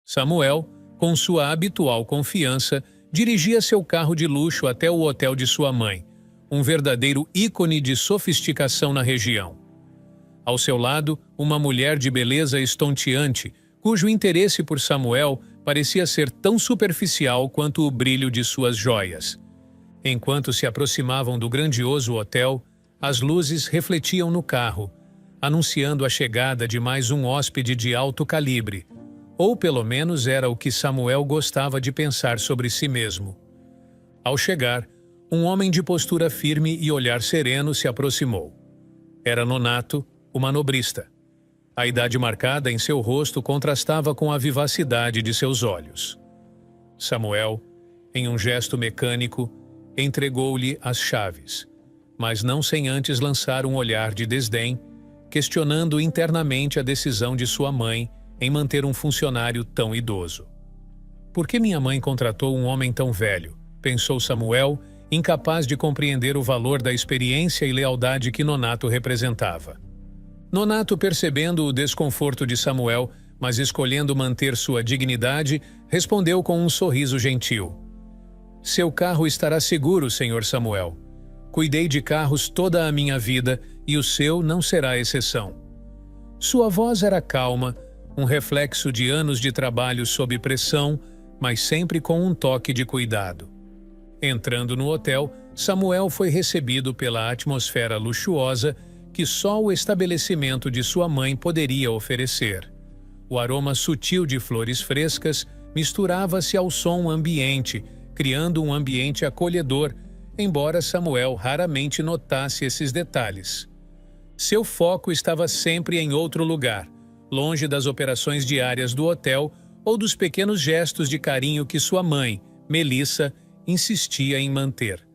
Samuel, com sua habitual confiança, dirigia seu carro de luxo até o hotel de sua mãe, um verdadeiro ícone de sofisticação na região. Ao seu lado, uma mulher de beleza estonteante, cujo interesse por Samuel parecia ser tão superficial quanto o brilho de suas joias. Enquanto se aproximavam do grandioso hotel, as luzes refletiam no carro, anunciando a chegada de mais um hóspede de alto calibre, ou pelo menos era o que Samuel gostava de pensar sobre si mesmo. Ao chegar, um homem de postura firme e olhar sereno se aproximou. Era Nonato, o manobrista. A idade marcada em seu rosto contrastava com a vivacidade de seus olhos. Samuel, em um gesto mecânico, entregou-lhe as chaves, mas não sem antes lançar um olhar de desdém, questionando internamente a decisão de sua mãe em manter um funcionário tão idoso. Por que minha mãe contratou um homem tão velho? Pensou Samuel, incapaz de compreender o valor da experiência e lealdade que Nonato representava. Nonato, percebendo o desconforto de Samuel, mas escolhendo manter sua dignidade, respondeu com um sorriso gentil. Seu carro estará seguro, senhor Samuel. Cuidei de carros toda a minha vida e o seu não será exceção. Sua voz era calma, um reflexo de anos de trabalho sob pressão, mas sempre com um toque de cuidado. Entrando no hotel, Samuel foi recebido pela atmosfera luxuosa que só o estabelecimento de sua mãe poderia oferecer. O aroma sutil de flores frescas misturava-se ao som ambiente, criando um ambiente acolhedor, embora Samuel raramente notasse esses detalhes. Seu foco estava sempre em outro lugar, longe das operações diárias do hotel ou dos pequenos gestos de carinho que sua mãe, Melissa, insistia em manter.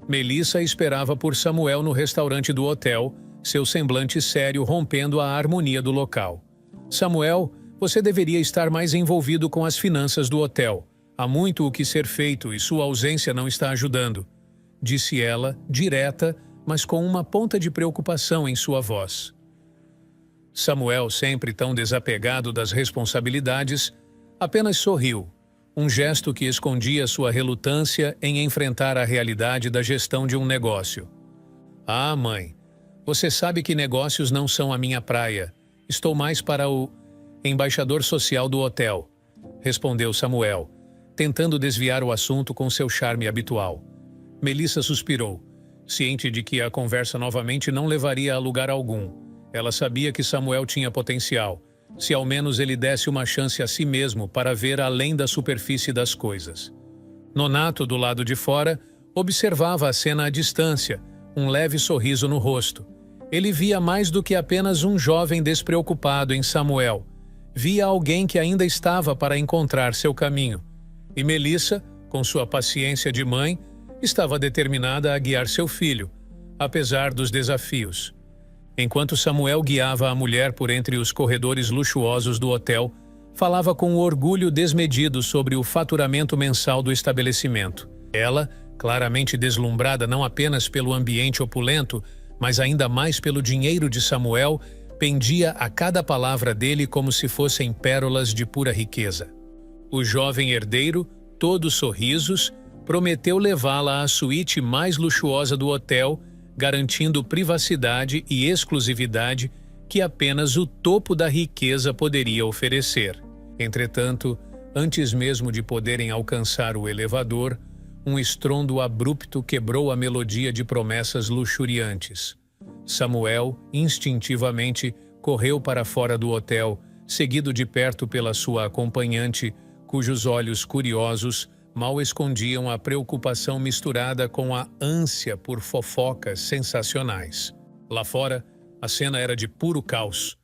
Melissa esperava por Samuel no restaurante do hotel, seu semblante sério rompendo a harmonia do local. Samuel, você deveria estar mais envolvido com as finanças do hotel. Há muito o que ser feito e sua ausência não está ajudando, disse ela, direta, mas com uma ponta de preocupação em sua voz. Samuel, sempre tão desapegado das responsabilidades, apenas sorriu, um gesto que escondia sua relutância em enfrentar a realidade da gestão de um negócio. Ah, mãe, você sabe que negócios não são a minha praia. Estou mais para o embaixador social do hotel, respondeu Samuel, tentando desviar o assunto com seu charme habitual. Melissa suspirou, ciente de que a conversa novamente não levaria a lugar algum. Ela sabia que Samuel tinha potencial, se ao menos ele desse uma chance a si mesmo para ver além da superfície das coisas. Nonato, do lado de fora, observava a cena à distância, um leve sorriso no rosto. Ele via mais do que apenas um jovem despreocupado em Samuel. Via alguém que ainda estava para encontrar seu caminho. E Melissa, com sua paciência de mãe, estava determinada a guiar seu filho, apesar dos desafios. Enquanto Samuel guiava a mulher por entre os corredores luxuosos do hotel, falava com orgulho desmedido sobre o faturamento mensal do estabelecimento. Ela, claramente deslumbrada não apenas pelo ambiente opulento, mas ainda mais pelo dinheiro de Samuel, pendia a cada palavra dele como se fossem pérolas de pura riqueza. O jovem herdeiro, todo sorrisos, prometeu levá-la à suíte mais luxuosa do hotel, garantindo privacidade e exclusividade que apenas o topo da riqueza poderia oferecer. Entretanto, antes mesmo de poderem alcançar o elevador, um estrondo abrupto quebrou a melodia de promessas luxuriantes. Samuel, instintivamente, correu para fora do hotel, seguido de perto pela sua acompanhante, cujos olhos curiosos mal escondiam a preocupação misturada com a ânsia por fofocas sensacionais. Lá fora, a cena era de puro caos.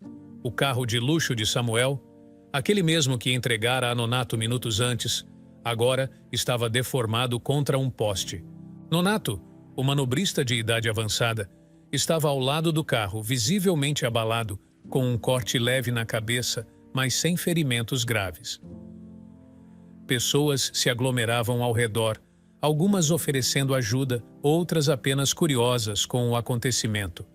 O carro de luxo de Samuel, aquele mesmo que entregara a Nonato minutos antes, agora estava deformado contra um poste. Nonato, o manobrista de idade avançada, estava ao lado do carro, visivelmente abalado, com um corte leve na cabeça, mas sem ferimentos graves. Pessoas se aglomeravam ao redor, algumas oferecendo ajuda, outras apenas curiosas com o acontecimento.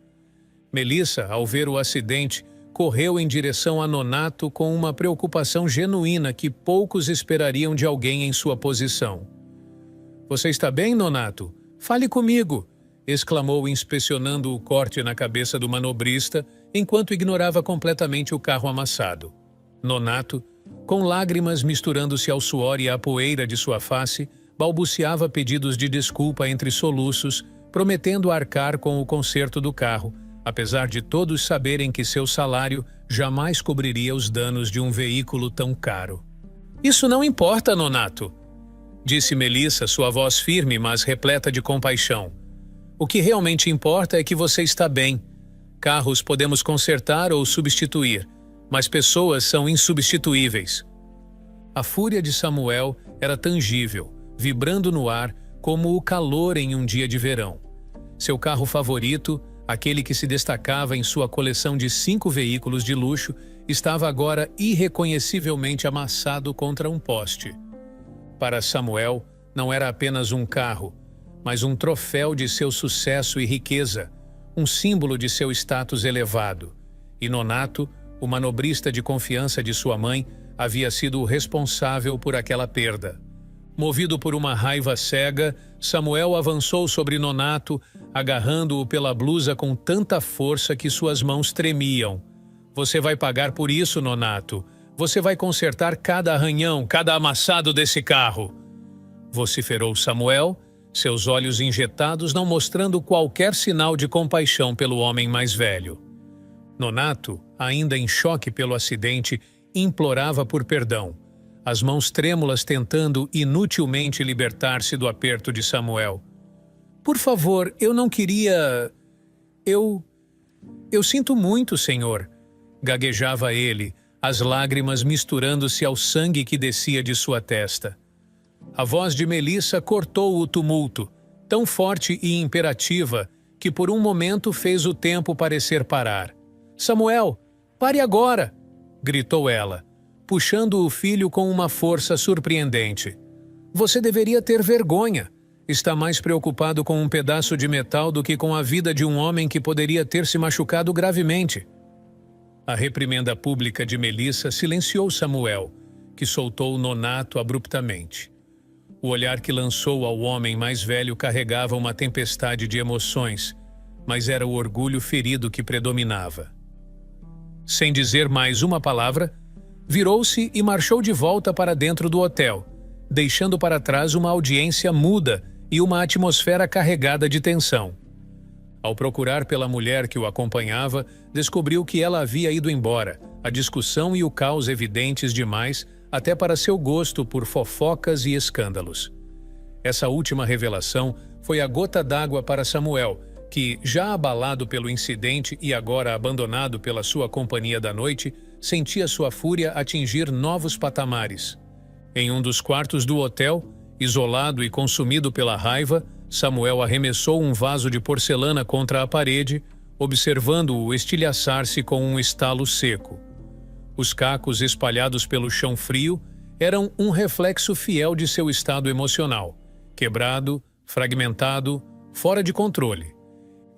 Melissa, ao ver o acidente, correu em direção a Nonato com uma preocupação genuína que poucos esperariam de alguém em sua posição. "Você está bem, Nonato? Fale comigo!" exclamou, inspecionando o corte na cabeça do manobrista, enquanto ignorava completamente o carro amassado. Nonato, com lágrimas misturando-se ao suor e à poeira de sua face, balbuciava pedidos de desculpa entre soluços, prometendo arcar com o conserto do carro, apesar de todos saberem que seu salário jamais cobriria os danos de um veículo tão caro. "Isso não importa, Nonato", disse Melissa, sua voz firme, mas repleta de compaixão. "O que realmente importa é que você está bem. Carros podemos consertar ou substituir, mas pessoas são insubstituíveis." A fúria de Samuel era tangível, vibrando no ar como o calor em um dia de verão. Seu carro favorito, aquele que se destacava em sua coleção de 5 veículos de luxo, estava agora irreconhecivelmente amassado contra um poste. Para Samuel, não era apenas um carro, mas um troféu de seu sucesso e riqueza, um símbolo de seu status elevado. E Nonato, o manobrista de confiança de sua mãe, havia sido o responsável por aquela perda. Movido por uma raiva cega, Samuel avançou sobre Nonato, agarrando-o pela blusa com tanta força que suas mãos tremiam. "Você vai pagar por isso, Nonato. Você vai consertar cada arranhão, cada amassado desse carro", vociferou Samuel, seus olhos injetados não mostrando qualquer sinal de compaixão pelo homem mais velho. Nonato, ainda em choque pelo acidente, implorava por perdão, as mãos trêmulas tentando inutilmente libertar-se do aperto de Samuel. "Por favor, eu não queria... Eu sinto muito, senhor", gaguejava ele, as lágrimas misturando-se ao sangue que descia de sua testa. A voz de Melissa cortou o tumulto, tão forte e imperativa que por um momento fez o tempo parecer parar. "Samuel, pare agora!" gritou ela, puxando o filho com uma força surpreendente. "Você deveria ter vergonha. Está mais preocupado com um pedaço de metal do que com a vida de um homem que poderia ter se machucado gravemente." A reprimenda pública de Melissa silenciou Samuel, que soltou Nonato abruptamente. O olhar que lançou ao homem mais velho carregava uma tempestade de emoções, mas era o orgulho ferido que predominava. Sem dizer mais uma palavra, virou-se e marchou de volta para dentro do hotel, deixando para trás uma audiência muda e uma atmosfera carregada de tensão. Ao procurar pela mulher que o acompanhava, descobriu que ela havia ido embora, a discussão e o caos evidentes demais até para seu gosto por fofocas e escândalos. Essa última revelação foi a gota d'água para Samuel, que, já abalado pelo incidente e agora abandonado pela sua companhia da noite, sentia sua fúria atingir novos patamares. Em um dos quartos do hotel, isolado e consumido pela raiva, Samuel arremessou um vaso de porcelana contra a parede, observando-o estilhaçar-se com um estalo seco. Os cacos espalhados pelo chão frio eram um reflexo fiel de seu estado emocional, quebrado, fragmentado, fora de controle.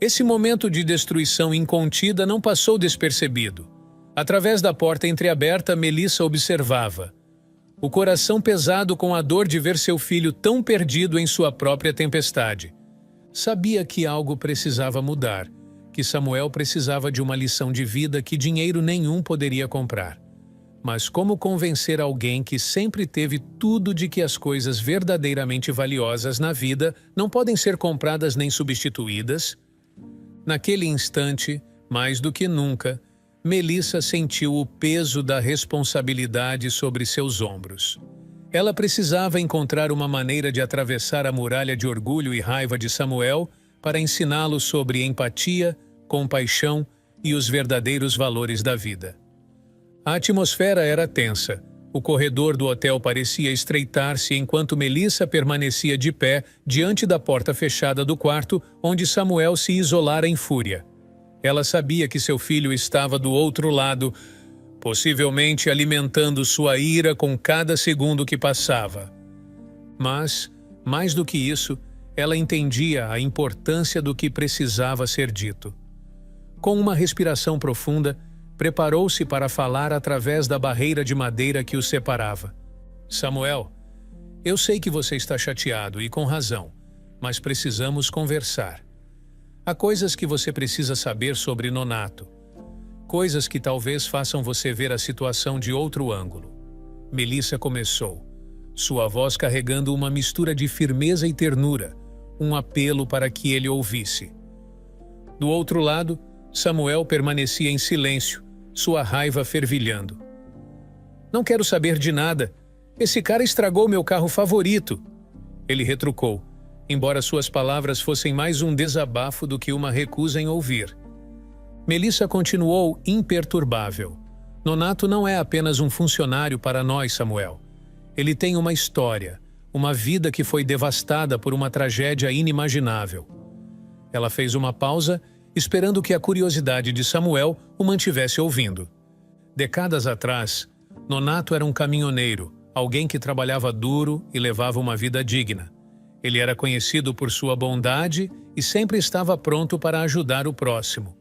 Esse momento de destruição incontida não passou despercebido. Através da porta entreaberta, Melissa observava, o coração pesado com a dor de ver seu filho tão perdido em sua própria tempestade. Sabia que algo precisava mudar, que Samuel precisava de uma lição de vida que dinheiro nenhum poderia comprar. Mas como convencer alguém que sempre teve tudo de que as coisas verdadeiramente valiosas na vida não podem ser compradas nem substituídas? Naquele instante, mais do que nunca, Melissa sentiu o peso da responsabilidade sobre seus ombros. Ela precisava encontrar uma maneira de atravessar a muralha de orgulho e raiva de Samuel para ensiná-lo sobre empatia, compaixão e os verdadeiros valores da vida. A atmosfera era tensa. O corredor do hotel parecia estreitar-se enquanto Melissa permanecia de pé diante da porta fechada do quarto onde Samuel se isolara em fúria. Ela sabia que seu filho estava do outro lado, possivelmente alimentando sua ira com cada segundo que passava. Mas, mais do que isso, ela entendia a importância do que precisava ser dito. Com uma respiração profunda, preparou-se para falar através da barreira de madeira que os separava. Samuel, eu sei que você está chateado e com razão, mas precisamos conversar. Há coisas que você precisa saber sobre Nonato. Coisas que talvez façam você ver a situação de outro ângulo. Melissa começou, sua voz carregando uma mistura de firmeza e ternura, um apelo para que ele ouvisse. Do outro lado, Samuel permanecia em silêncio, sua raiva fervilhando. Não quero saber de nada. Esse cara estragou meu carro favorito. Ele retrucou, embora suas palavras fossem mais um desabafo do que uma recusa em ouvir. Melissa continuou imperturbável. Nonato não é apenas um funcionário para nós, Samuel. Ele tem uma história, uma vida que foi devastada por uma tragédia inimaginável. Ela fez uma pausa, esperando que a curiosidade de Samuel o mantivesse ouvindo. Décadas atrás, Nonato era um caminhoneiro, alguém que trabalhava duro e levava uma vida digna. Ele era conhecido por sua bondade e sempre estava pronto para ajudar o próximo.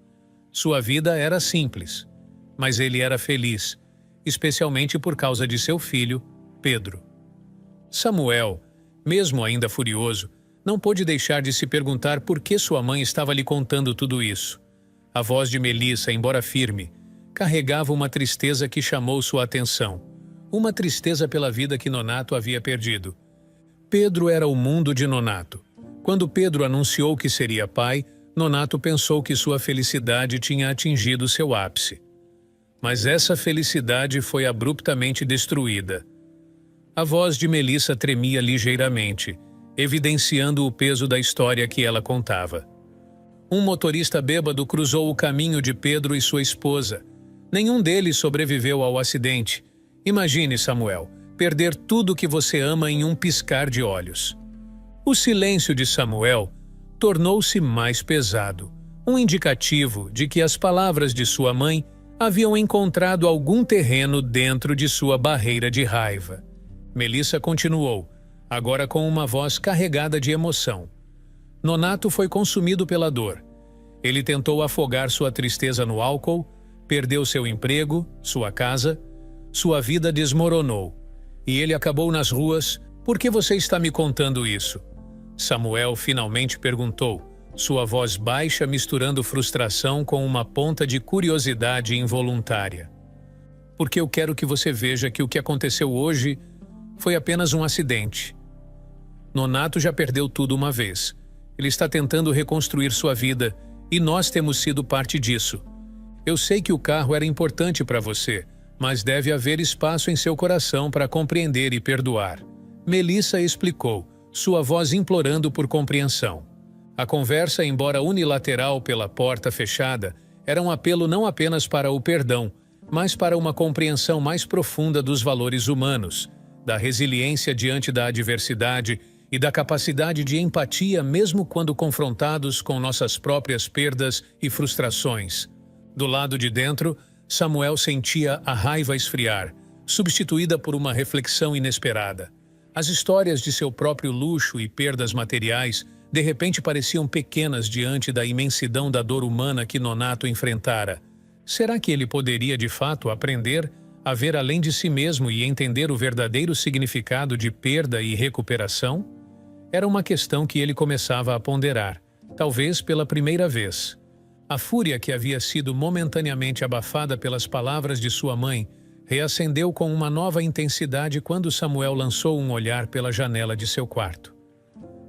Sua vida era simples, mas ele era feliz, especialmente por causa de seu filho, Pedro. Samuel, mesmo ainda furioso, não pôde deixar de se perguntar por que sua mãe estava lhe contando tudo isso. A voz de Melissa, embora firme, carregava uma tristeza que chamou sua atenção. Uma tristeza pela vida que Nonato havia perdido. Pedro era o mundo de Nonato. Quando Pedro anunciou que seria pai, Nonato pensou que sua felicidade tinha atingido seu ápice. Mas essa felicidade foi abruptamente destruída. A voz de Melissa tremia ligeiramente, evidenciando o peso da história que ela contava. Um motorista bêbado cruzou o caminho de Pedro e sua esposa. Nenhum deles sobreviveu ao acidente. Imagine, Samuel, perder tudo que você ama em um piscar de olhos. O silêncio de Samuel tornou-se mais pesado, um indicativo de que as palavras de sua mãe haviam encontrado algum terreno dentro de sua barreira de raiva. Melissa continuou, agora com uma voz carregada de emoção. Nonato foi consumido pela dor. Ele tentou afogar sua tristeza no álcool, perdeu seu emprego, sua casa, sua vida desmoronou. E ele acabou nas ruas. Por que você está me contando isso? Samuel finalmente perguntou, sua voz baixa misturando frustração com uma ponta de curiosidade involuntária. Porque eu quero que você veja que o que aconteceu hoje foi apenas um acidente. Nonato já perdeu tudo uma vez. Ele está tentando reconstruir sua vida e nós temos sido parte disso. Eu sei que o carro era importante para você, mas deve haver espaço em seu coração para compreender e perdoar. Melissa explicou, sua voz implorando por compreensão. A conversa, embora unilateral pela porta fechada, era um apelo não apenas para o perdão, mas para uma compreensão mais profunda dos valores humanos, da resiliência diante da adversidade e da capacidade de empatia mesmo quando confrontados com nossas próprias perdas e frustrações. Do lado de dentro, Samuel sentia a raiva esfriar, substituída por uma reflexão inesperada. As histórias de seu próprio luxo e perdas materiais de repente pareciam pequenas diante da imensidão da dor humana que Nonato enfrentara. Será que ele poderia de fato aprender a ver além de si mesmo e entender o verdadeiro significado de perda e recuperação? Era uma questão que ele começava a ponderar, talvez pela primeira vez. A fúria que havia sido momentaneamente abafada pelas palavras de sua mãe reacendeu com uma nova intensidade quando Samuel lançou um olhar pela janela de seu quarto.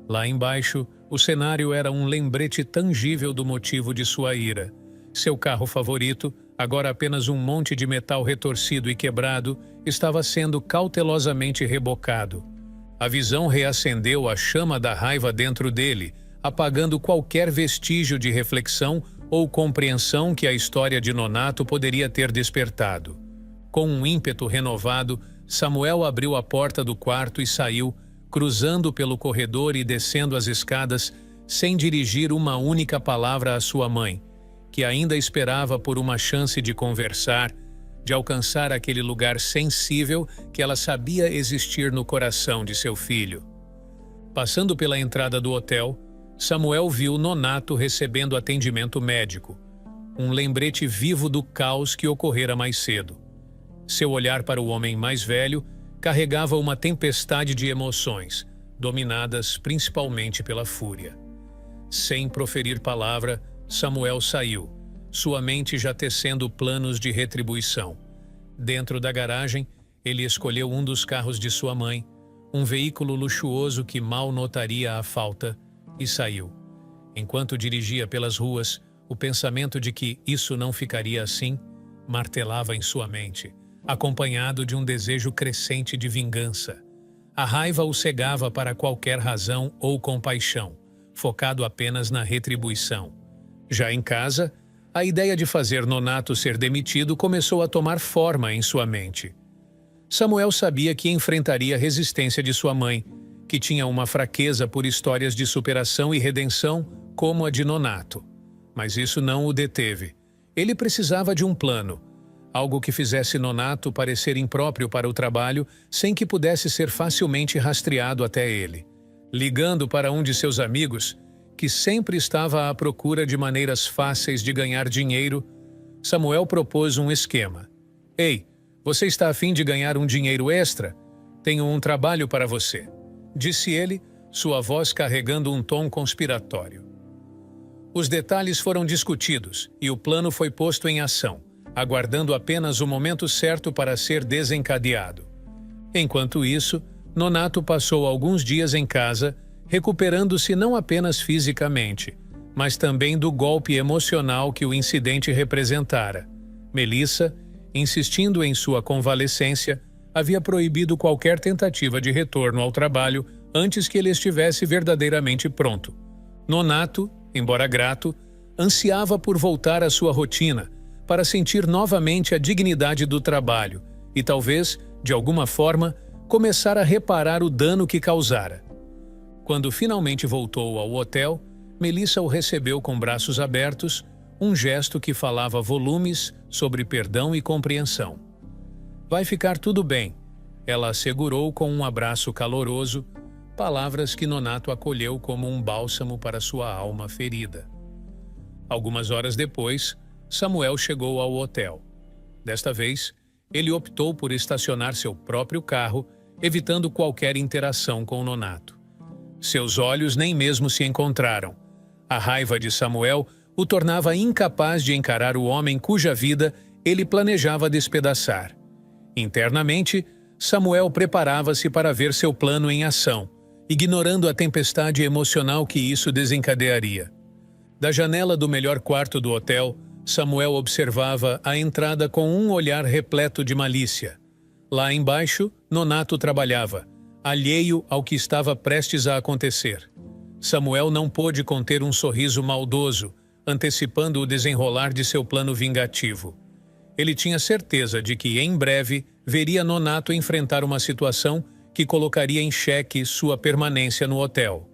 Lá embaixo, o cenário era um lembrete tangível do motivo de sua ira. Seu carro favorito, agora apenas um monte de metal retorcido e quebrado, estava sendo cautelosamente rebocado. A visão reacendeu a chama da raiva dentro dele, apagando qualquer vestígio de reflexão ou compreensão que a história de Nonato poderia ter despertado. Com um ímpeto renovado, Samuel abriu a porta do quarto e saiu, cruzando pelo corredor e descendo as escadas, sem dirigir uma única palavra à sua mãe, que ainda esperava por uma chance de conversar, de alcançar aquele lugar sensível que ela sabia existir no coração de seu filho. Passando pela entrada do hotel, Samuel viu Nonato recebendo atendimento médico. um lembrete vivo do caos que ocorrera mais cedo. Seu olhar para o homem mais velho carregava uma tempestade de emoções, dominadas principalmente pela fúria. Sem proferir palavra, Samuel saiu, sua mente já tecendo planos de retribuição. Dentro da garagem, ele escolheu um dos carros de sua mãe, um veículo luxuoso que mal notaria a falta, e saiu. Enquanto dirigia pelas ruas, o pensamento de que isso não ficaria assim martelava em sua mente, acompanhado de um desejo crescente de vingança. A raiva o cegava para qualquer razão ou compaixão, focado apenas na retribuição. Já em casa, a ideia de fazer Nonato ser demitido começou a tomar forma em sua mente. Samuel sabia que enfrentaria a resistência de sua mãe, que tinha uma fraqueza por histórias de superação e redenção como a de Nonato. Mas isso não o deteve. Ele precisava de um plano, algo que fizesse Nonato parecer impróprio para o trabalho sem que pudesse ser facilmente rastreado até ele. Ligando para um de seus amigos, que sempre estava à procura de maneiras fáceis de ganhar dinheiro, Samuel propôs um esquema. Ei, você está a fim de ganhar um dinheiro extra? Tenho um trabalho para você, disse ele, sua voz carregando um tom conspiratório. Os detalhes foram discutidos e o plano foi posto em ação, aguardando apenas o momento certo para ser desencadeado. Enquanto isso, Nonato passou alguns dias em casa, recuperando-se não apenas fisicamente, mas também do golpe emocional que o incidente representara. Melissa, insistindo em sua convalescência, havia proibido qualquer tentativa de retorno ao trabalho antes que ele estivesse verdadeiramente pronto. Nonato, embora grato, ansiava por voltar à sua rotina, para sentir novamente a dignidade do trabalho e talvez, de alguma forma, começar a reparar o dano que causara. Quando finalmente voltou ao hotel, Melissa o recebeu com braços abertos, um gesto que falava volumes sobre perdão e compreensão. Vai ficar tudo bem, ela assegurou com um abraço caloroso, palavras que Nonato acolheu como um bálsamo para sua alma ferida. Algumas horas depois, Samuel chegou ao hotel. Desta vez, ele optou por estacionar seu próprio carro, evitando qualquer interação com Nonato. Seus olhos nem mesmo se encontraram. A raiva de Samuel o tornava incapaz de encarar o homem cuja vida ele planejava despedaçar. Internamente, Samuel preparava-se para ver seu plano em ação, ignorando a tempestade emocional que isso desencadearia. Da janela do melhor quarto do hotel, Samuel observava a entrada com um olhar repleto de malícia. Lá embaixo, Nonato trabalhava, alheio ao que estava prestes a acontecer. Samuel não pôde conter um sorriso maldoso, antecipando o desenrolar de seu plano vingativo. Ele tinha certeza de que, em breve, veria Nonato enfrentar uma situação que colocaria em xeque sua permanência no hotel.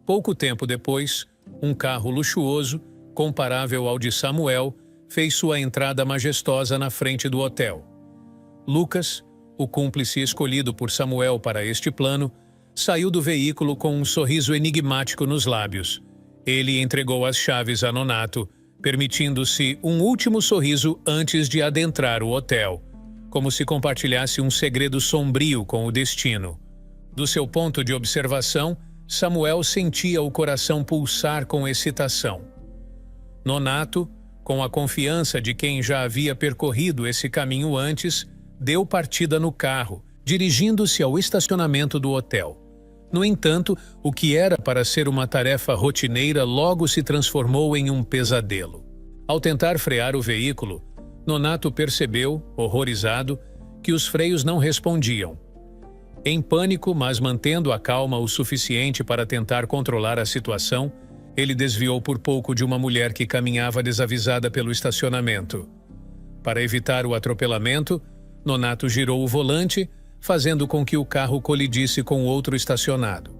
Pouco tempo depois, um carro luxuoso, comparável ao de Samuel, fez sua entrada majestosa na frente do hotel. Lucas, o cúmplice escolhido por Samuel para este plano, saiu do veículo com um sorriso enigmático nos lábios. Ele entregou as chaves a Nonato, permitindo-se um último sorriso antes de adentrar o hotel, como se compartilhasse um segredo sombrio com o destino. Do seu ponto de observação, Samuel sentia o coração pulsar com excitação. Nonato, com a confiança de quem já havia percorrido esse caminho antes, deu partida no carro, dirigindo-se ao estacionamento do hotel. No entanto, o que era para ser uma tarefa rotineira logo se transformou em um pesadelo. Ao tentar frear o veículo, Nonato percebeu, horrorizado, que os freios não respondiam. Em pânico, mas mantendo a calma o suficiente para tentar controlar a situação, ele desviou por pouco de uma mulher que caminhava desavisada pelo estacionamento. Para evitar o atropelamento, Nonato girou o volante, fazendo com que o carro colidisse com outro estacionado.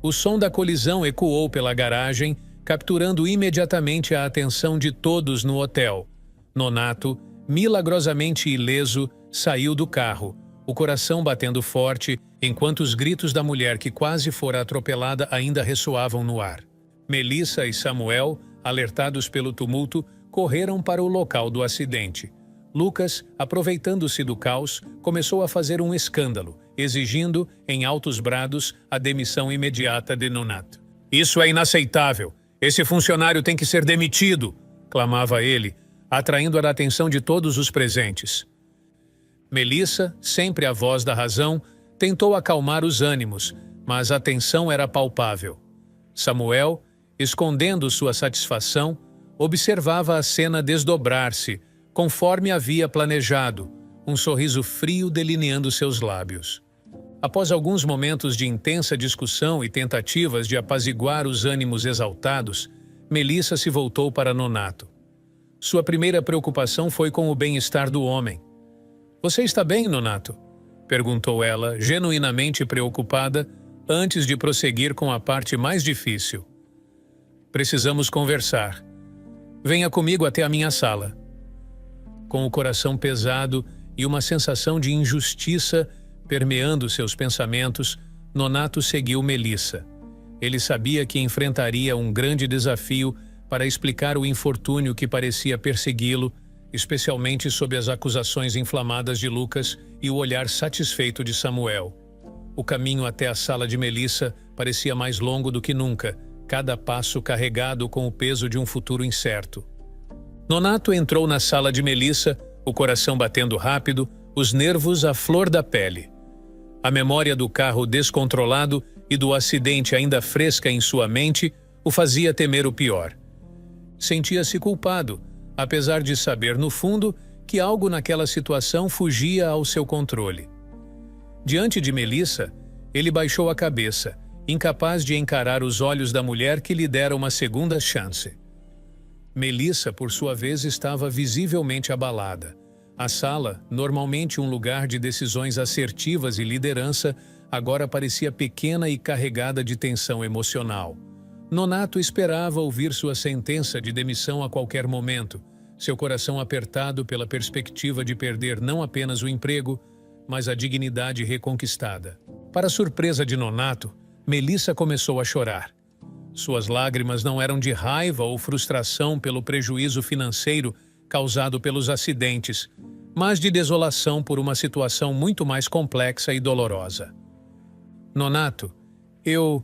O som da colisão ecoou pela garagem, capturando imediatamente a atenção de todos no hotel. Nonato, milagrosamente ileso, saiu do carro, o coração batendo forte, enquanto os gritos da mulher que quase fora atropelada ainda ressoavam no ar. Melissa e Samuel, alertados pelo tumulto, correram para o local do acidente. Lucas, aproveitando-se do caos, começou a fazer um escândalo, exigindo, em altos brados, a demissão imediata de Nonato. "Isso é inaceitável! Esse funcionário tem que ser demitido!" clamava ele, atraindo a atenção de todos os presentes. Melissa, sempre a voz da razão, tentou acalmar os ânimos, mas a tensão era palpável. Samuel, escondendo sua satisfação, observava a cena desdobrar-se, conforme havia planejado, um sorriso frio delineando seus lábios. Após alguns momentos de intensa discussão e tentativas de apaziguar os ânimos exaltados, Melissa se voltou para Nonato. Sua primeira preocupação foi com o bem-estar do homem. "Você está bem, Nonato?" perguntou ela, genuinamente preocupada, antes de prosseguir com a parte mais difícil. "Precisamos conversar. Venha comigo até a minha sala." Com o coração pesado e uma sensação de injustiça permeando seus pensamentos, Nonato seguiu Melissa. Ele sabia que enfrentaria um grande desafio para explicar o infortúnio que parecia persegui-lo, especialmente sob as acusações inflamadas de Lucas e o olhar satisfeito de Samuel. O caminho até a sala de Melissa parecia mais longo do que nunca, cada passo carregado com o peso de um futuro incerto. Nonato entrou na sala de Melissa, o coração batendo rápido, os nervos à flor da pele. A memória do carro descontrolado e do acidente ainda fresca em sua mente o fazia temer o pior. Sentia-se culpado, apesar de saber no fundo que algo naquela situação fugia ao seu controle. Diante de Melissa, ele baixou a cabeça, incapaz de encarar os olhos da mulher que lhe dera uma segunda chance. Melissa, por sua vez, estava visivelmente abalada. A sala, normalmente um lugar de decisões assertivas e liderança, agora parecia pequena e carregada de tensão emocional. Nonato esperava ouvir sua sentença de demissão a qualquer momento, seu coração apertado pela perspectiva de perder não apenas o emprego, mas a dignidade reconquistada. Para surpresa de Nonato, Melissa começou a chorar. Suas lágrimas não eram de raiva ou frustração pelo prejuízo financeiro causado pelos acidentes, mas de desolação por uma situação muito mais complexa e dolorosa. "Nonato, eu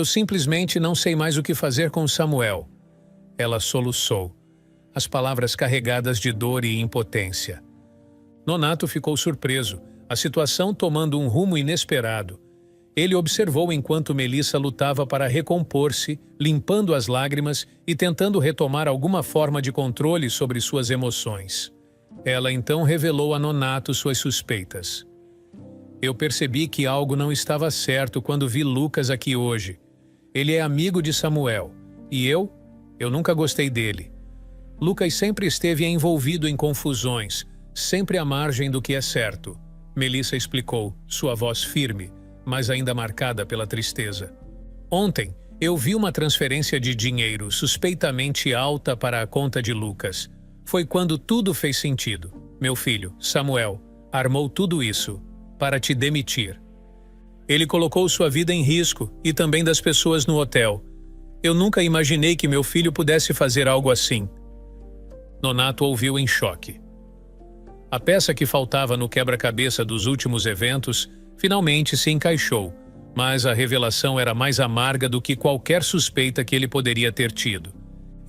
simplesmente não sei mais o que fazer com Samuel." Ela soluçou, as palavras carregadas de dor e impotência. Nonato ficou surpreso, a situação tomando um rumo inesperado. Ele observou enquanto Melissa lutava para recompor-se, limpando as lágrimas e tentando retomar alguma forma de controle sobre suas emoções. Ela então revelou a Nonato suas suspeitas. "Eu percebi que algo não estava certo quando vi Lucas aqui hoje. Ele é amigo de Samuel, e eu nunca gostei dele. Lucas sempre esteve envolvido em confusões, sempre à margem do que é certo." Melissa explicou, sua voz firme, mas ainda marcada pela tristeza. "Ontem, eu vi uma transferência de dinheiro suspeitamente alta para a conta de Lucas. Foi quando tudo fez sentido. Meu filho, Samuel, armou tudo isso para te demitir. Ele colocou sua vida em risco e também das pessoas no hotel. Eu nunca imaginei que meu filho pudesse fazer algo assim." Nonato ouviu em choque. A peça que faltava no quebra-cabeça dos últimos eventos finalmente se encaixou, mas a revelação era mais amarga do que qualquer suspeita que ele poderia ter tido.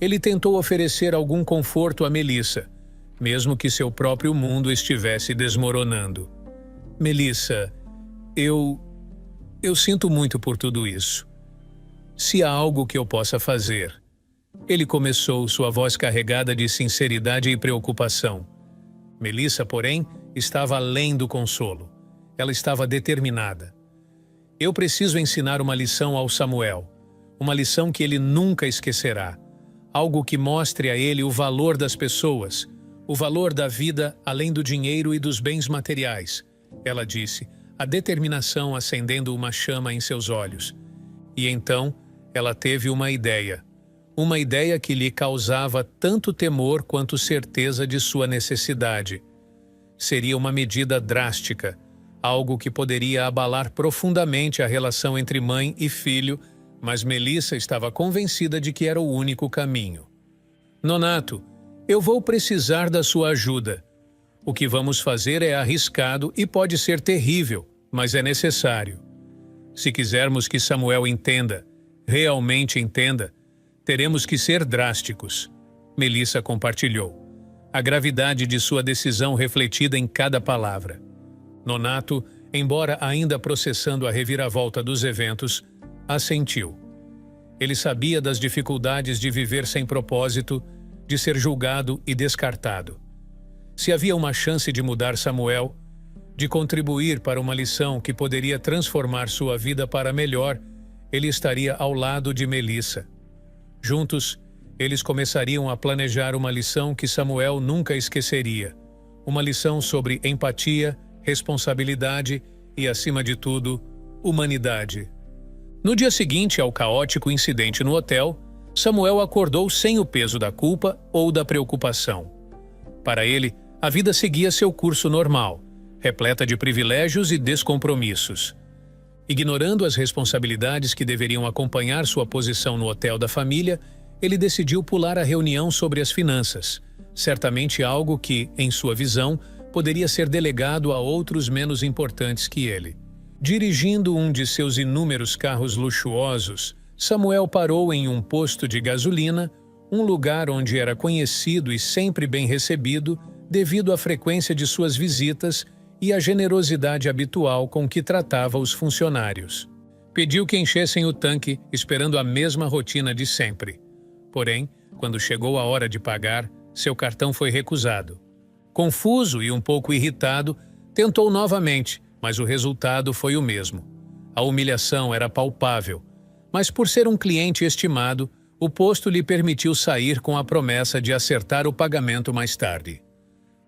Ele tentou oferecer algum conforto a Melissa, mesmo que seu próprio mundo estivesse desmoronando. "Melissa, eu sinto muito por tudo isso. Se há algo que eu possa fazer." Ele começou, sua voz carregada de sinceridade e preocupação. Melissa, porém, estava além do consolo. Ela estava determinada. "Eu preciso ensinar uma lição ao Samuel, uma lição que ele nunca esquecerá, algo que mostre a ele o valor das pessoas, o valor da vida além do dinheiro e dos bens materiais," ela disse, a determinação acendendo uma chama em seus olhos. E então, ela teve uma ideia que lhe causava tanto temor quanto certeza de sua necessidade. Seria uma medida drástica, algo que poderia abalar profundamente a relação entre mãe e filho, mas Melissa estava convencida de que era o único caminho. "Nonato, Eu vou precisar da sua ajuda. O que vamos fazer é arriscado e pode ser terrível, mas é necessário. Se quisermos que Samuel entenda, realmente entenda, teremos que ser drásticos. Melissa compartilhou, a gravidade de sua decisão refletida em cada palavra. Nonato, embora ainda processando a reviravolta dos eventos, assentiu. Ele sabia das dificuldades de viver sem propósito, de ser julgado e descartado. Se havia uma chance de mudar Samuel, de contribuir para uma lição que poderia transformar sua vida para melhor, ele estaria ao lado de Melissa. Juntos, eles começariam a planejar uma lição que Samuel nunca esqueceria. Uma lição sobre empatia, responsabilidade e, acima de tudo, humanidade. No dia seguinte ao caótico incidente no hotel, Samuel acordou sem o peso da culpa ou da preocupação. Para ele, a vida seguia seu curso normal, repleta de privilégios e descompromissos. Ignorando as responsabilidades que deveriam acompanhar sua posição no hotel da família, ele decidiu pular a reunião sobre as finanças, certamente algo que, em sua visão, poderia ser delegado a outros menos importantes que ele. Dirigindo um de seus inúmeros carros luxuosos, Samuel parou em um posto de gasolina, um lugar onde era conhecido e sempre bem recebido devido à frequência de suas visitas e à generosidade habitual com que tratava os funcionários. Pediu que enchessem o tanque, esperando a mesma rotina de sempre. Porém, quando chegou a hora de pagar, seu cartão foi recusado. Confuso e um pouco irritado, tentou novamente, mas o resultado foi o mesmo. A humilhação era palpável, mas por ser um cliente estimado, o posto lhe permitiu sair com a promessa de acertar o pagamento mais tarde.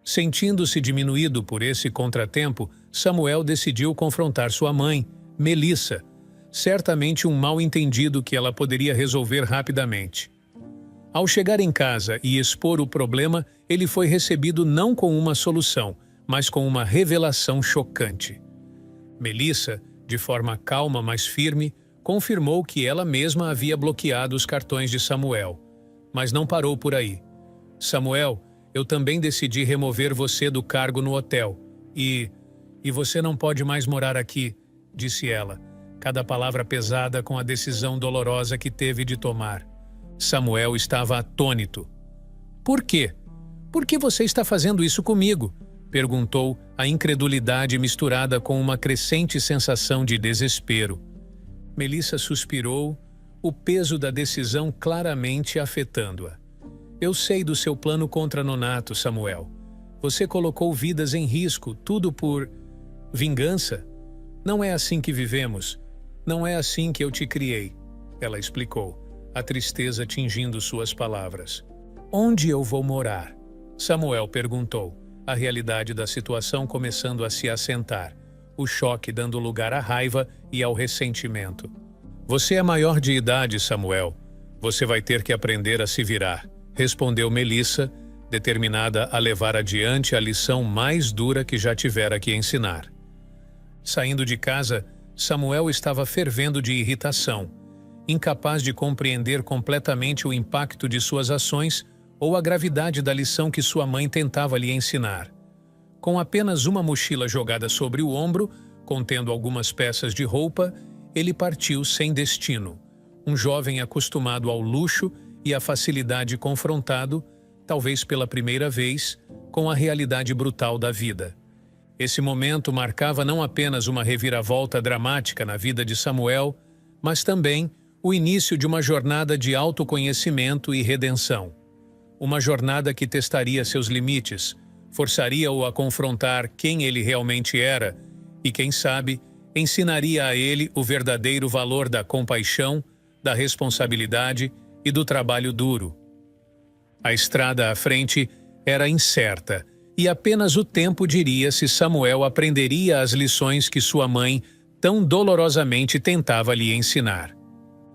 Sentindo-se diminuído por esse contratempo, Samuel decidiu confrontar sua mãe, Melissa, certamente um mal-entendido que ela poderia resolver rapidamente. Ao chegar em casa e expor o problema, ele foi recebido não com uma solução, mas com uma revelação chocante. Melissa, de forma calma mas firme, confirmou que ela mesma havia bloqueado os cartões de Samuel. Mas não parou por aí. Samuel, eu também decidi remover você do cargo no hotel. E você não pode mais morar aqui, disse ela, cada palavra pesada com a decisão dolorosa que teve de tomar. Samuel estava atônito. Por quê? Por que você está fazendo isso comigo? Perguntou, a incredulidade misturada com uma crescente sensação de desespero. Melissa suspirou, o peso da decisão claramente afetando-a. Eu sei do seu plano contra Nonato, Samuel. Você colocou vidas em risco, tudo por vingança. Não é assim que vivemos. Não é assim que eu te criei, ela explicou, a tristeza tingindo suas palavras. Onde eu vou morar? Samuel perguntou, a realidade da situação começando a se assentar, o choque dando lugar à raiva e ao ressentimento. Você é maior de idade, Samuel. Você vai ter que aprender a se virar, respondeu Melissa, determinada a levar adiante a lição mais dura que já tivera que ensinar. Saindo de casa, Samuel estava fervendo de irritação, incapaz de compreender completamente o impacto de suas ações ou a gravidade da lição que sua mãe tentava lhe ensinar. Com apenas uma mochila jogada sobre o ombro, contendo algumas peças de roupa, ele partiu sem destino. Um jovem acostumado ao luxo e à facilidade confrontado, talvez pela primeira vez, com a realidade brutal da vida. Esse momento marcava não apenas uma reviravolta dramática na vida de Samuel, mas também o início de uma jornada de autoconhecimento e redenção. Uma jornada que testaria seus limites, forçaria-o a confrontar quem ele realmente era e, quem sabe, ensinaria a ele o verdadeiro valor da compaixão, da responsabilidade e do trabalho duro. A estrada à frente era incerta e apenas o tempo diria se Samuel aprenderia as lições que sua mãe tão dolorosamente tentava lhe ensinar.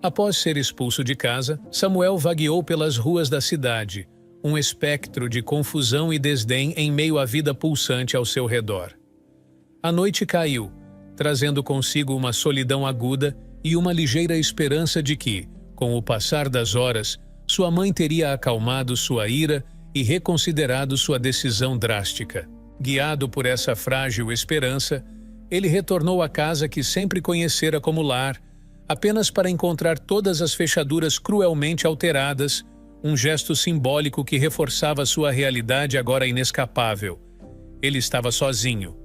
Após ser expulso de casa, Samuel vagueou pelas ruas da cidade, um espectro de confusão e desdém em meio à vida pulsante ao seu redor. A noite caiu, trazendo consigo uma solidão aguda e uma ligeira esperança de que, com o passar das horas, sua mãe teria acalmado sua ira e reconsiderado sua decisão drástica. Guiado por essa frágil esperança, ele retornou à casa que sempre conhecera como lar, apenas para encontrar todas as fechaduras cruelmente alteradas, um gesto simbólico que reforçava sua realidade agora inescapável. Ele estava sozinho.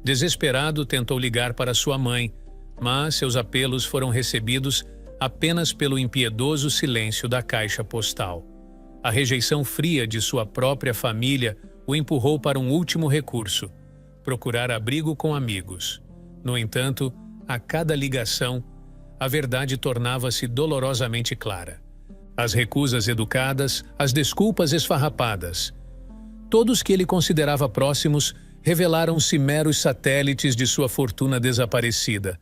Desesperado, tentou ligar para sua mãe, mas seus apelos foram recebidos apenas pelo impiedoso silêncio da caixa postal. A rejeição fria de sua própria família o empurrou para um último recurso: procurar abrigo com amigos. No entanto, a cada ligação, a verdade tornava-se dolorosamente clara. As recusas educadas, as desculpas esfarrapadas. Todos que ele considerava próximos revelaram-se meros satélites de sua fortuna desaparecida.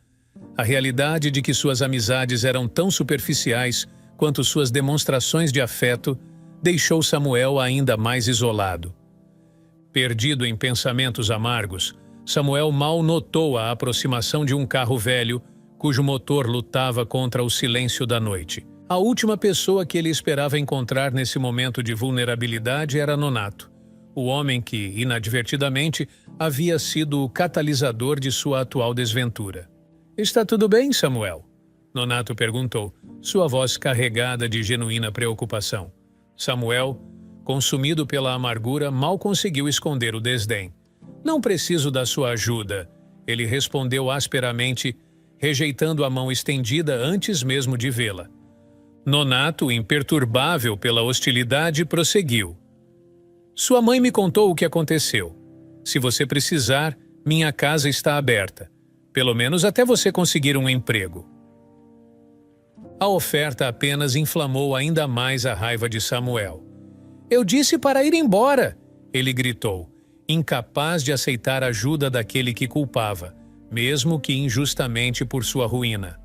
A realidade de que suas amizades eram tão superficiais quanto suas demonstrações de afeto deixou Samuel ainda mais isolado. Perdido em pensamentos amargos, Samuel mal notou a aproximação de um carro velho, cujo motor lutava contra o silêncio da noite. A última pessoa que ele esperava encontrar nesse momento de vulnerabilidade era Nonato, o homem que, inadvertidamente, havia sido o catalisador de sua atual desventura. "Está tudo bem, Samuel?" Nonato perguntou, sua voz carregada de genuína preocupação. Samuel, consumido pela amargura, mal conseguiu esconder o desdém. "Não preciso da sua ajuda", ele respondeu asperamente, rejeitando a mão estendida antes mesmo de vê-la. Nonato, imperturbável pela hostilidade, prosseguiu. "Sua mãe me contou o que aconteceu. Se você precisar, minha casa está aberta. Pelo menos até você conseguir um emprego." A oferta apenas inflamou ainda mais a raiva de Samuel. "Eu disse para ir embora!" ele gritou, incapaz de aceitar a ajuda daquele que culpava, mesmo que injustamente por sua ruína.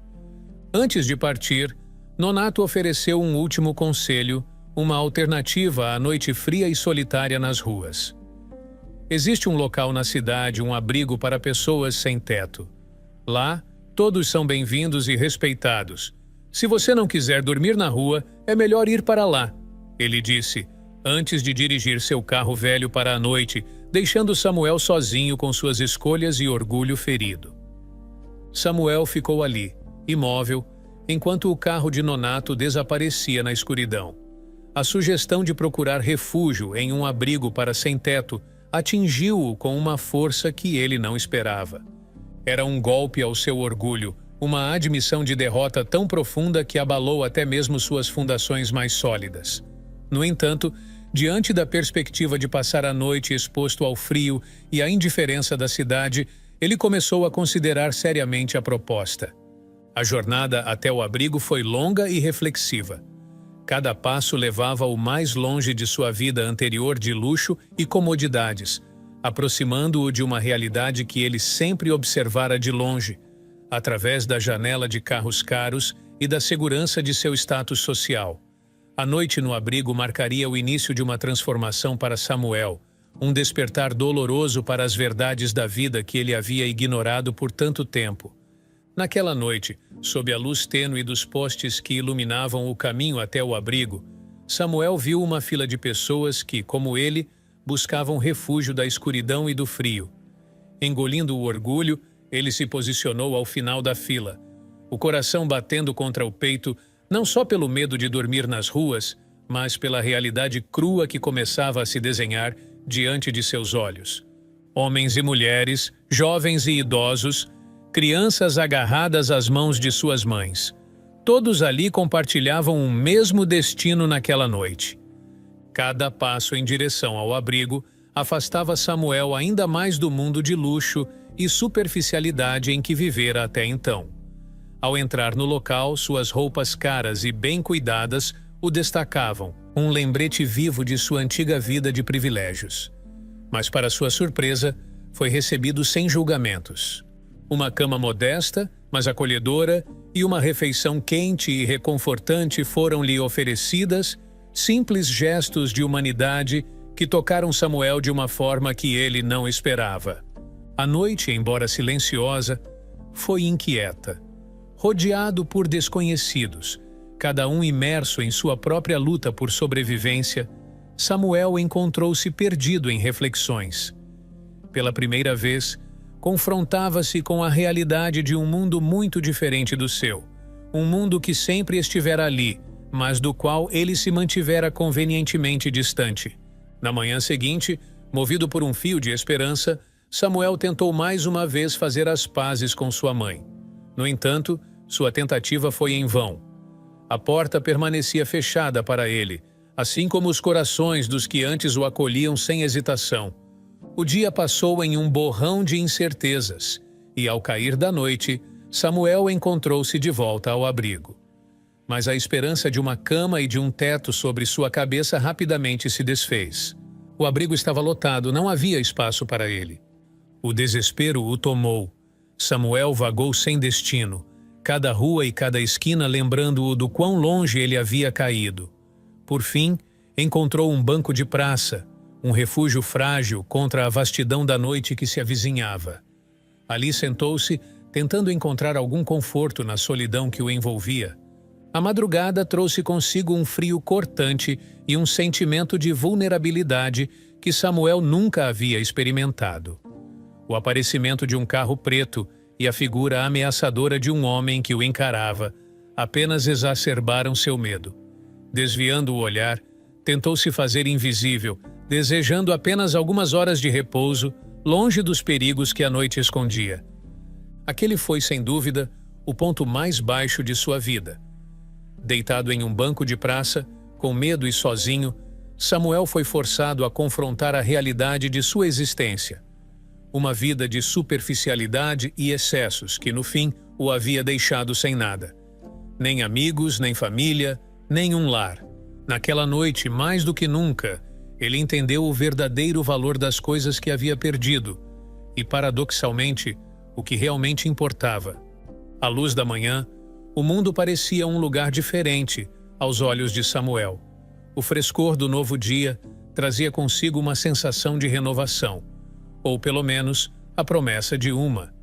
Antes de partir, Nonato ofereceu um último conselho, uma alternativa à noite fria e solitária nas ruas. "Existe um local na cidade, um abrigo para pessoas sem teto. Lá, todos são bem-vindos e respeitados. Se você não quiser dormir na rua, é melhor ir para lá", ele disse, antes de dirigir seu carro velho para a noite, deixando Samuel sozinho com suas escolhas e orgulho ferido. Samuel ficou ali, imóvel, enquanto o carro de Nonato desaparecia na escuridão. A sugestão de procurar refúgio em um abrigo para sem-teto atingiu-o com uma força que ele não esperava. Era um golpe ao seu orgulho, uma admissão de derrota tão profunda que abalou até mesmo suas fundações mais sólidas. No entanto, diante da perspectiva de passar a noite exposto ao frio e à indiferença da cidade, ele começou a considerar seriamente a proposta. A jornada até o abrigo foi longa e reflexiva. Cada passo levava-o mais longe de sua vida anterior de luxo e comodidades, aproximando-o de uma realidade que ele sempre observara de longe, através da janela de carros caros e da segurança de seu status social. A noite no abrigo marcaria o início de uma transformação para Samuel, um despertar doloroso para as verdades da vida que ele havia ignorado por tanto tempo. Naquela noite, sob a luz tênue dos postes que iluminavam o caminho até o abrigo, Samuel viu uma fila de pessoas que, como ele, buscavam refúgio da escuridão e do frio. Engolindo o orgulho, ele se posicionou ao final da fila, o coração batendo contra o peito, não só pelo medo de dormir nas ruas, mas pela realidade crua que começava a se desenhar diante de seus olhos. Homens e mulheres, jovens e idosos, crianças agarradas às mãos de suas mães. Todos ali compartilhavam um mesmo destino naquela noite. Cada passo em direção ao abrigo afastava Samuel ainda mais do mundo de luxo e superficialidade em que vivera até então. Ao entrar no local, suas roupas caras e bem cuidadas o destacavam, um lembrete vivo de sua antiga vida de privilégios. Mas, para sua surpresa, foi recebido sem julgamentos. Uma cama modesta, mas acolhedora, e uma refeição quente e reconfortante foram-lhe oferecidas, simples gestos de humanidade que tocaram Samuel de uma forma que ele não esperava. A noite, embora silenciosa, foi inquieta. Rodeado por desconhecidos, cada um imerso em sua própria luta por sobrevivência, Samuel encontrou-se perdido em reflexões. Pela primeira vez, confrontava-se com a realidade de um mundo muito diferente do seu. Um mundo que sempre estivera ali, mas do qual ele se mantivera convenientemente distante. Na manhã seguinte, movido por um fio de esperança, Samuel tentou mais uma vez fazer as pazes com sua mãe. No entanto, sua tentativa foi em vão. A porta permanecia fechada para ele, assim como os corações dos que antes o acolhiam sem hesitação. O dia passou em um borrão de incertezas, e ao cair da noite, Samuel encontrou-se de volta ao abrigo. Mas a esperança de uma cama e de um teto sobre sua cabeça rapidamente se desfez. O abrigo estava lotado, não havia espaço para ele. O desespero o tomou. Samuel vagou sem destino, cada rua e cada esquina lembrando-o do quão longe ele havia caído. Por fim, encontrou um banco de praça, um refúgio frágil contra a vastidão da noite que se avizinhava. Ali sentou-se, tentando encontrar algum conforto na solidão que o envolvia. A madrugada trouxe consigo um frio cortante e um sentimento de vulnerabilidade que Samuel nunca havia experimentado. O aparecimento de um carro preto e a figura ameaçadora de um homem que o encarava apenas exacerbaram seu medo. Desviando o olhar, tentou se fazer invisível, desejando apenas algumas horas de repouso, longe dos perigos que a noite escondia. Aquele foi, sem dúvida, o ponto mais baixo de sua vida. Deitado em um banco de praça, com medo e sozinho, Samuel foi forçado a confrontar a realidade de sua existência. Uma vida de superficialidade e excessos que, no fim, o havia deixado sem nada. Nem amigos, nem família, nem um lar. Naquela noite, mais do que nunca, ele entendeu o verdadeiro valor das coisas que havia perdido e, paradoxalmente, o que realmente importava. À luz da manhã, o mundo parecia um lugar diferente aos olhos de Samuel. O frescor do novo dia trazia consigo uma sensação de renovação, ou pelo menos a promessa de uma.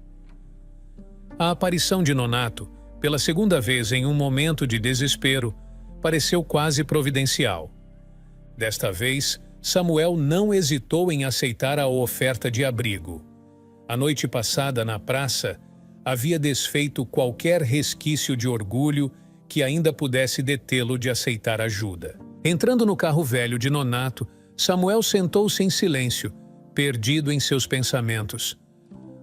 A aparição de Nonato, pela segunda vez em um momento de desespero, pareceu quase providencial. Desta vez, Samuel não hesitou em aceitar a oferta de abrigo. A noite passada na praça havia desfeito qualquer resquício de orgulho que ainda pudesse detê-lo de aceitar ajuda. Entrando no carro velho de Nonato, Samuel sentou-se em silêncio, perdido em seus pensamentos.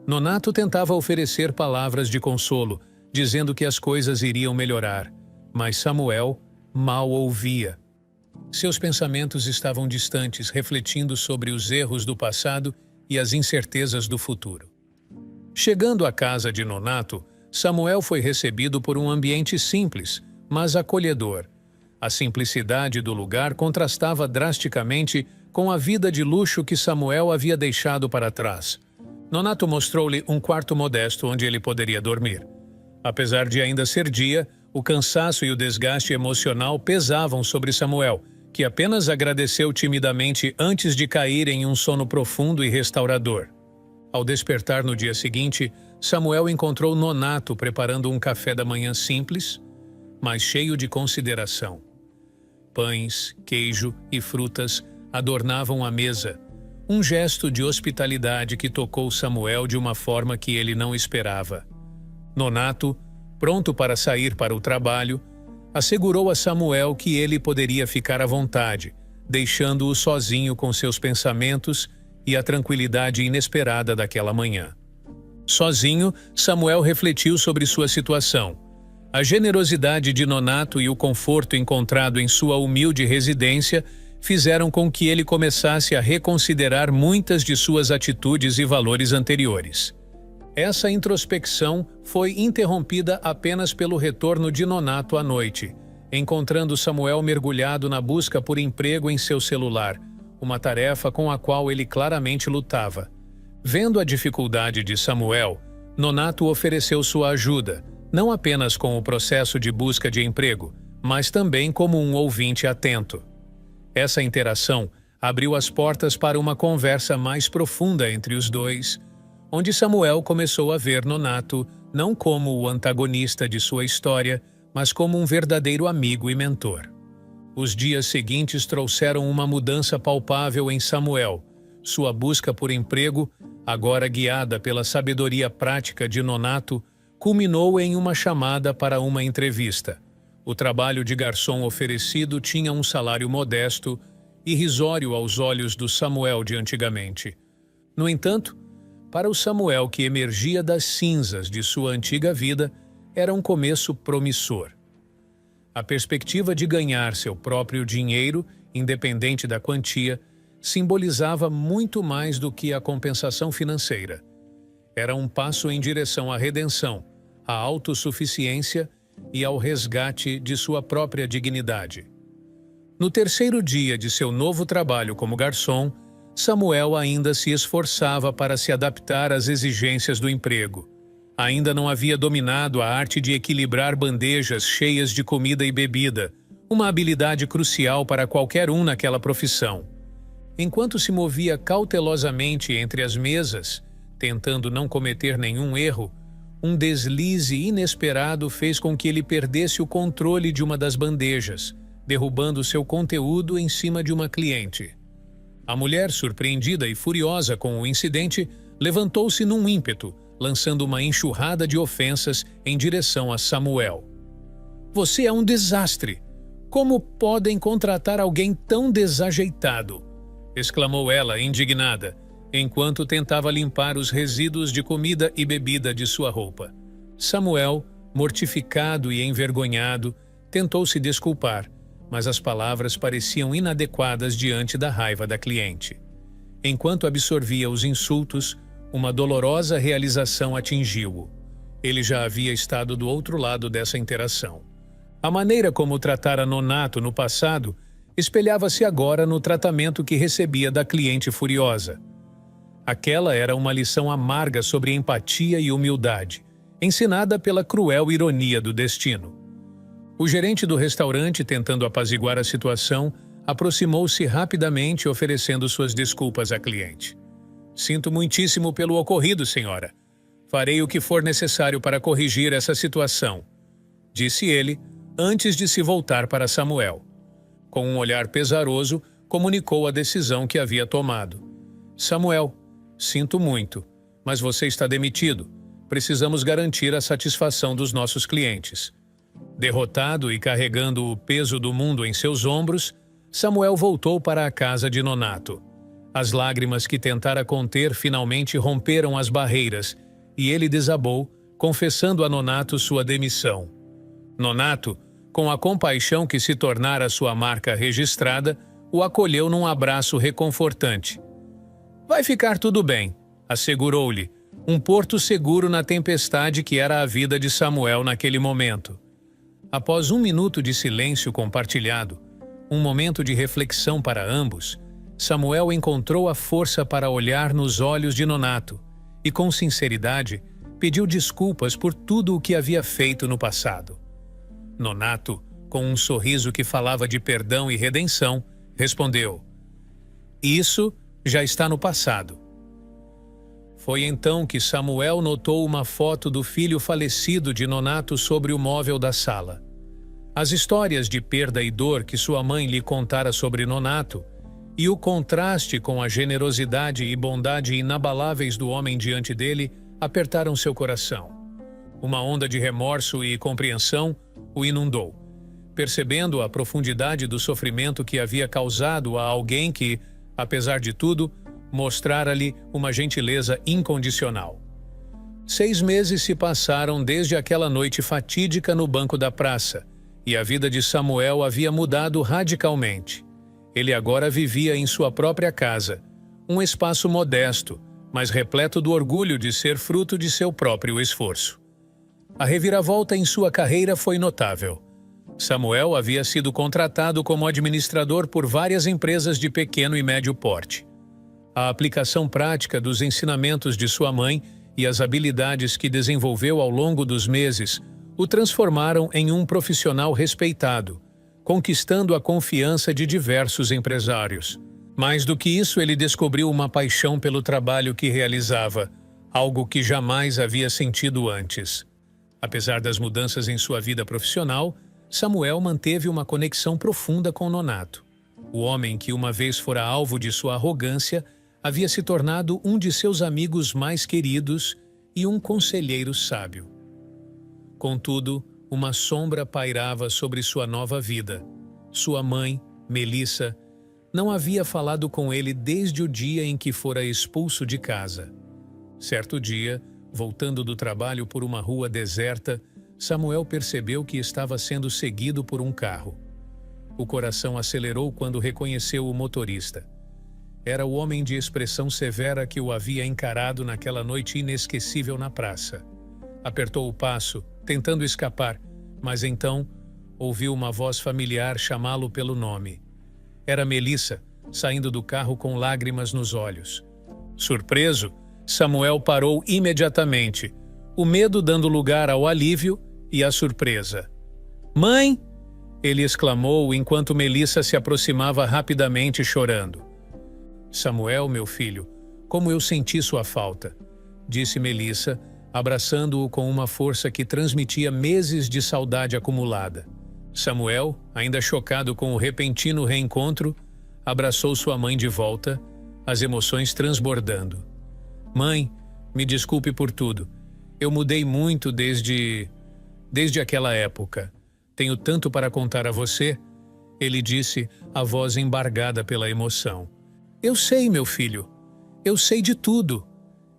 Nonato tentava oferecer palavras de consolo, dizendo que as coisas iriam melhorar, mas Samuel mal ouvia. Seus pensamentos estavam distantes, refletindo sobre os erros do passado e as incertezas do futuro. Chegando à casa de Nonato, Samuel foi recebido por um ambiente simples, mas acolhedor. A simplicidade do lugar contrastava drasticamente com a vida de luxo que Samuel havia deixado para trás. Nonato mostrou-lhe um quarto modesto onde ele poderia dormir. Apesar de ainda ser dia, o cansaço e o desgaste emocional pesavam sobre Samuel, que apenas agradeceu timidamente antes de cair em um sono profundo e restaurador. Ao despertar no dia seguinte, Samuel encontrou Nonato preparando um café da manhã simples, mas cheio de consideração. Pães, queijo e frutas adornavam a mesa, um gesto de hospitalidade que tocou Samuel de uma forma que ele não esperava. Nonato, pronto para sair para o trabalho, assegurou a Samuel que ele poderia ficar à vontade, deixando-o sozinho com seus pensamentos e a tranquilidade inesperada daquela manhã. Sozinho, Samuel refletiu sobre sua situação. A generosidade de Nonato e o conforto encontrado em sua humilde residência fizeram com que ele começasse a reconsiderar muitas de suas atitudes e valores anteriores. Essa introspecção foi interrompida apenas pelo retorno de Nonato à noite, encontrando Samuel mergulhado na busca por emprego em seu celular, uma tarefa com a qual ele claramente lutava. Vendo a dificuldade de Samuel, Nonato ofereceu sua ajuda, não apenas com o processo de busca de emprego, mas também como um ouvinte atento. Essa interação abriu as portas para uma conversa mais profunda entre os dois, onde Samuel começou a ver Nonato não como o antagonista de sua história, mas como um verdadeiro amigo e mentor. Os dias seguintes trouxeram uma mudança palpável em Samuel. Sua busca por emprego, agora guiada pela sabedoria prática de Nonato, culminou em uma chamada para uma entrevista. O trabalho de garçom oferecido tinha um salário modesto, irrisório aos olhos do Samuel de antigamente. No entanto, para o Samuel que emergia das cinzas de sua antiga vida, era um começo promissor. A perspectiva de ganhar seu próprio dinheiro, independente da quantia, simbolizava muito mais do que a compensação financeira. Era um passo em direção à redenção, à autossuficiência e ao resgate de sua própria dignidade. No terceiro dia de seu novo trabalho como garçom, Samuel ainda se esforçava para se adaptar às exigências do emprego. Ainda não havia dominado a arte de equilibrar bandejas cheias de comida e bebida, uma habilidade crucial para qualquer um naquela profissão. Enquanto se movia cautelosamente entre as mesas, tentando não cometer nenhum erro, um deslize inesperado fez com que ele perdesse o controle de uma das bandejas, derrubando seu conteúdo em cima de uma cliente. A mulher, surpreendida e furiosa com o incidente, levantou-se num ímpeto, lançando uma enxurrada de ofensas em direção a Samuel. "Você é um desastre! Como podem contratar alguém tão desajeitado?" exclamou ela, indignada, enquanto tentava limpar os resíduos de comida e bebida de sua roupa. Samuel, mortificado e envergonhado, tentou se desculpar, mas as palavras pareciam inadequadas diante da raiva da cliente. Enquanto absorvia os insultos, uma dolorosa realização atingiu-o. Ele já havia estado do outro lado dessa interação. A maneira como tratara Nonato no passado espelhava-se agora no tratamento que recebia da cliente furiosa. Aquela era uma lição amarga sobre empatia e humildade, ensinada pela cruel ironia do destino. O gerente do restaurante, tentando apaziguar a situação, aproximou-se rapidamente oferecendo suas desculpas à cliente. "Sinto muitíssimo pelo ocorrido, senhora. Farei o que for necessário para corrigir essa situação", disse ele, antes de se voltar para Samuel. Com um olhar pesaroso, comunicou a decisão que havia tomado. "Samuel, sinto muito, mas você está demitido. Precisamos garantir a satisfação dos nossos clientes." Derrotado e carregando o peso do mundo em seus ombros, Samuel voltou para a casa de Nonato. As lágrimas que tentara conter finalmente romperam as barreiras e ele desabou, confessando a Nonato sua demissão. Nonato, com a compaixão que se tornara sua marca registrada, o acolheu num abraço reconfortante. "Vai ficar tudo bem", assegurou-lhe, um porto seguro na tempestade que era a vida de Samuel naquele momento. Após um minuto de silêncio compartilhado, um momento de reflexão para ambos, Samuel encontrou a força para olhar nos olhos de Nonato e, com sinceridade, pediu desculpas por tudo o que havia feito no passado. Nonato, com um sorriso que falava de perdão e redenção, respondeu: "Isso já está no passado." Foi então que Samuel notou uma foto do filho falecido de Nonato sobre o móvel da sala. As histórias de perda e dor que sua mãe lhe contara sobre Nonato e o contraste com a generosidade e bondade inabaláveis do homem diante dele apertaram seu coração. Uma onda de remorso e compreensão o inundou, percebendo a profundidade do sofrimento que havia causado a alguém que, apesar de tudo, mostrara-lhe uma gentileza incondicional. 6 meses se passaram desde aquela noite fatídica no banco da praça, e a vida de Samuel havia mudado radicalmente. Ele agora vivia em sua própria casa, um espaço modesto, mas repleto do orgulho de ser fruto de seu próprio esforço. A reviravolta em sua carreira foi notável. Samuel havia sido contratado como administrador por várias empresas de pequeno e médio porte. A aplicação prática dos ensinamentos de sua mãe e as habilidades que desenvolveu ao longo dos meses o transformaram em um profissional respeitado, conquistando a confiança de diversos empresários. Mais do que isso, ele descobriu uma paixão pelo trabalho que realizava, algo que jamais havia sentido antes. Apesar das mudanças em sua vida profissional, Samuel manteve uma conexão profunda com Nonato. O homem que uma vez fora alvo de sua arrogância havia se tornado um de seus amigos mais queridos e um conselheiro sábio. Contudo, uma sombra pairava sobre sua nova vida. Sua mãe, Melissa, não havia falado com ele desde o dia em que fora expulso de casa. Certo dia, voltando do trabalho por uma rua deserta, Samuel percebeu que estava sendo seguido por um carro. O coração acelerou quando reconheceu o motorista. Era o homem de expressão severa que o havia encarado naquela noite inesquecível na praça. Apertou o passo, tentando escapar, mas então ouviu uma voz familiar chamá-lo pelo nome. Era Melissa, saindo do carro com lágrimas nos olhos. Surpreso, Samuel parou imediatamente, o medo dando lugar ao alívio e à surpresa. "Mãe!" ele exclamou enquanto Melissa se aproximava rapidamente chorando. "Samuel, meu filho, como eu senti sua falta", disse Melissa, abraçando-o com uma força que transmitia meses de saudade acumulada. Samuel, ainda chocado com o repentino reencontro, abraçou sua mãe de volta, as emoções transbordando. "Mãe, me desculpe por tudo. Eu mudei muito desde aquela época. Tenho tanto para contar a você", ele disse, a voz embargada pela emoção. "Eu sei, meu filho. Eu sei de tudo",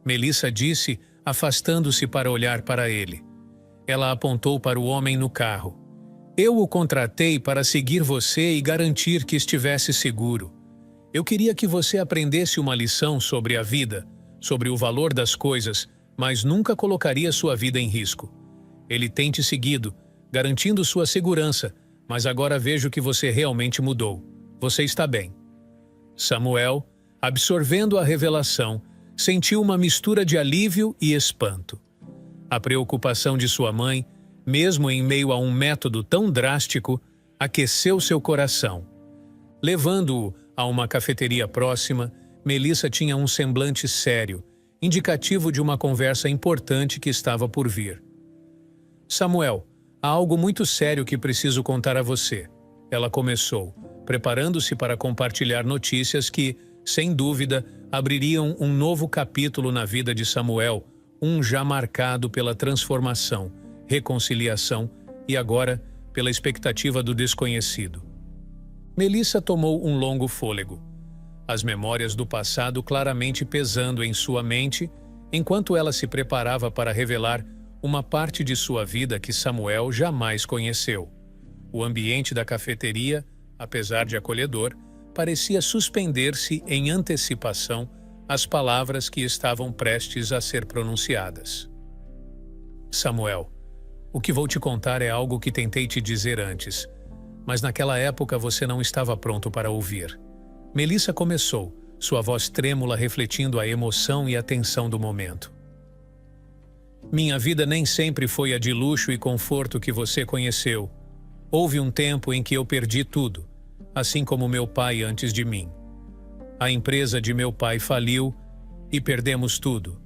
Melissa disse, afastando-se para olhar para ele. Ela apontou para o homem no carro. "Eu o contratei para seguir você e garantir que estivesse seguro. Eu queria que você aprendesse uma lição sobre a vida, sobre o valor das coisas, mas nunca colocaria sua vida em risco. Ele tem te seguido, garantindo sua segurança, mas agora vejo que você realmente mudou. Você está bem." Samuel, absorvendo a revelação, sentiu uma mistura de alívio e espanto. A preocupação de sua mãe, mesmo em meio a um método tão drástico, aqueceu seu coração. Levando-o a uma cafeteria próxima, Melissa tinha um semblante sério, indicativo de uma conversa importante que estava por vir. "Samuel, há algo muito sério que preciso contar a você", ela começou, preparando-se para compartilhar notícias que, sem dúvida, abririam um novo capítulo na vida de Samuel, um já marcado pela transformação, reconciliação e agora pela expectativa do desconhecido. Melissa tomou um longo fôlego, as memórias do passado claramente pesando em sua mente, enquanto ela se preparava para revelar uma parte de sua vida que Samuel jamais conheceu. O ambiente da cafeteria, apesar de acolhedor, parecia suspender-se em antecipação às palavras que estavam prestes a ser pronunciadas. "Samuel, o que vou te contar é algo que tentei te dizer antes, mas naquela época você não estava pronto para ouvir." Melissa começou, sua voz trêmula refletindo a emoção e a tensão do momento. "Minha vida nem sempre foi a de luxo e conforto que você conheceu. Houve um tempo em que eu perdi tudo, assim como meu pai antes de mim. A empresa de meu pai faliu e perdemos tudo.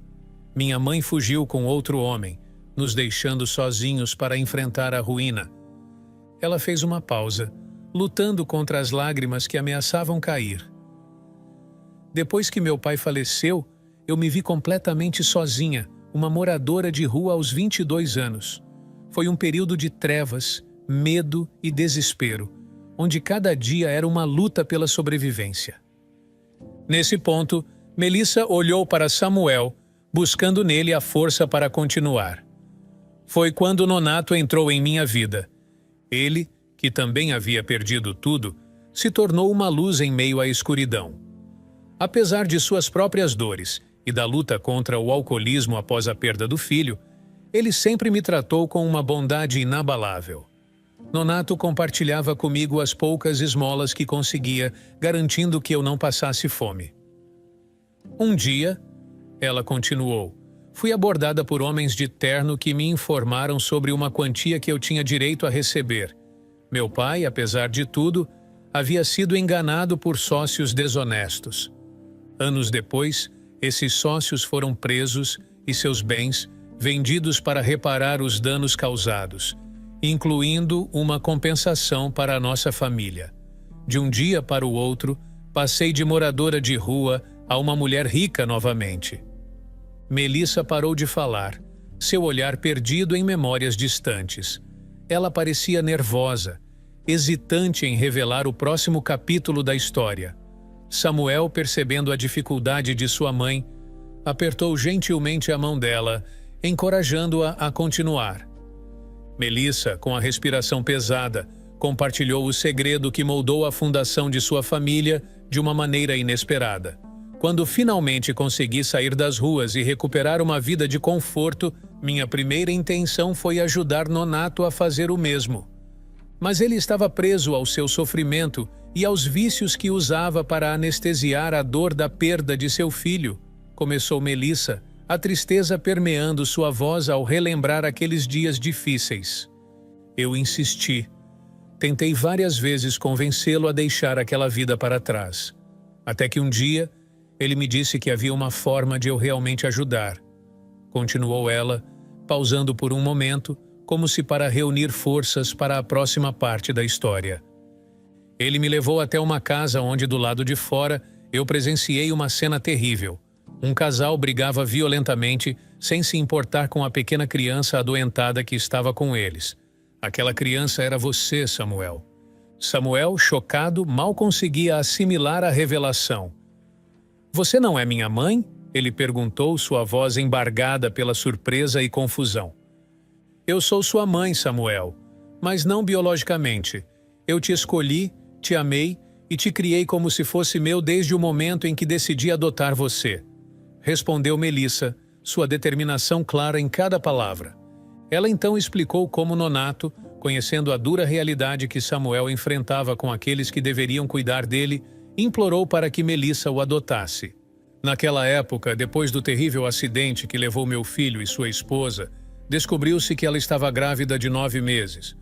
Minha mãe fugiu com outro homem, nos deixando sozinhos para enfrentar a ruína." Ela fez uma pausa, lutando contra as lágrimas que ameaçavam cair. "Depois que meu pai faleceu, eu me vi completamente sozinha, uma moradora de rua aos 22 anos. Foi um período de trevas, medo e desespero, onde cada dia era uma luta pela sobrevivência." Nesse ponto, Melissa olhou para Samuel, buscando nele a força para continuar. "Foi quando Nonato entrou em minha vida. Ele, que também havia perdido tudo, se tornou uma luz em meio à escuridão. Apesar de suas próprias dores e da luta contra o alcoolismo após a perda do filho, ele sempre me tratou com uma bondade inabalável. Nonato compartilhava comigo as poucas esmolas que conseguia, garantindo que eu não passasse fome. Um dia, ela continuou, fui abordada por homens de terno que me informaram sobre uma quantia que eu tinha direito a receber. Meu pai, apesar de tudo, havia sido enganado por sócios desonestos. Anos depois, esses sócios foram presos e seus bens vendidos para reparar os danos causados. incluindo uma compensação para a nossa família. De um dia para o outro, passei de moradora de rua a uma mulher rica novamente. Melissa parou de falar, seu olhar perdido em memórias distantes. Ela parecia nervosa, hesitante em revelar o próximo capítulo da história. Samuel, percebendo a dificuldade de sua mãe, apertou gentilmente a mão dela, encorajando-a a continuar. Melissa, com a respiração pesada, compartilhou o segredo que moldou a fundação de sua família de uma maneira inesperada. Quando finalmente consegui sair das ruas e recuperar uma vida de conforto, minha primeira intenção foi ajudar Nonato a fazer o mesmo. Mas ele estava preso ao seu sofrimento e aos vícios que usava para anestesiar a dor da perda de seu filho, começou Melissa, a tristeza permeando sua voz ao relembrar aqueles dias difíceis. Eu insisti. Tentei várias vezes convencê-lo a deixar aquela vida para trás. Até que um dia, ele me disse que havia uma forma de eu realmente ajudar. Continuou ela, pausando por um momento, como se para reunir forças para a próxima parte da história. Ele me levou até uma casa onde, do lado de fora, eu presenciei uma cena terrível. Um casal brigava violentamente, sem se importar com a pequena criança adoentada que estava com eles. Aquela criança era você, Samuel. Samuel, chocado, mal conseguia assimilar a revelação. Você não é minha mãe? Ele perguntou, sua voz embargada pela surpresa e confusão. Eu sou sua mãe, Samuel, mas não biologicamente. Eu te escolhi, te amei e te criei como se fosse meu desde o momento em que decidi adotar você. Respondeu Melissa, sua determinação clara em cada palavra. Ela então explicou como Nonato, conhecendo a dura realidade que Samuel enfrentava com aqueles que deveriam cuidar dele, implorou para que Melissa o adotasse. Naquela época, depois do terrível acidente que levou meu filho e sua esposa, descobriu-se que ela estava grávida de 9 meses.